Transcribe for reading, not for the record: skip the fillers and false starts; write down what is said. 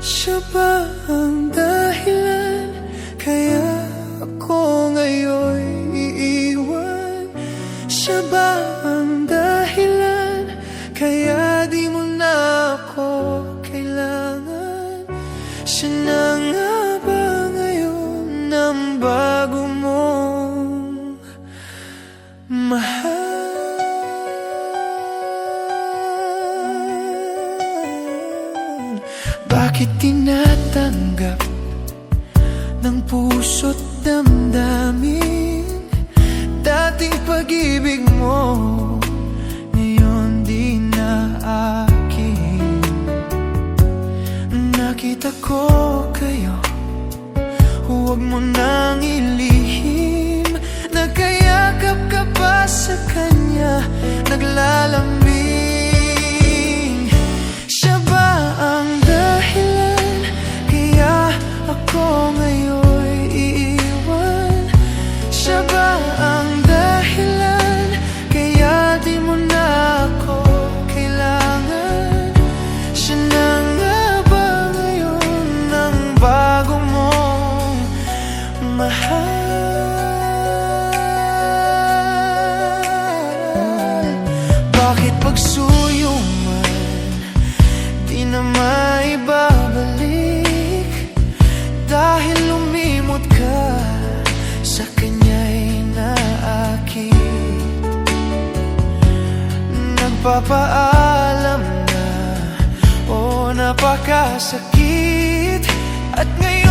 Siya ba ang dahilan kaya ako ngayon iiwan? Siya ba ang dahilan kaya di mo na ako kailangan? Siya na nga ba ngayon ang bago mong mahal? Bakit tinatanggap ng puso't damdamin dating pag-ibig mo, ngayon di na akin? Nakita ko kayo, huwag mo nang ilihim. Nagkayakap ka pa sa kanya, naglalambing. Siya ba ang dahilan kaya ako ngayon iiwan? Siya ba ang dahilan kaya di mo na ako kailangan? Siya na nga ba ngayon ang bago mong mahal? Bakit pagsuyo man di na maibabalik? Dahil lumimot ka sa kanya'y naakit. Nagpapaalam na, oh napakasakit. At ngayon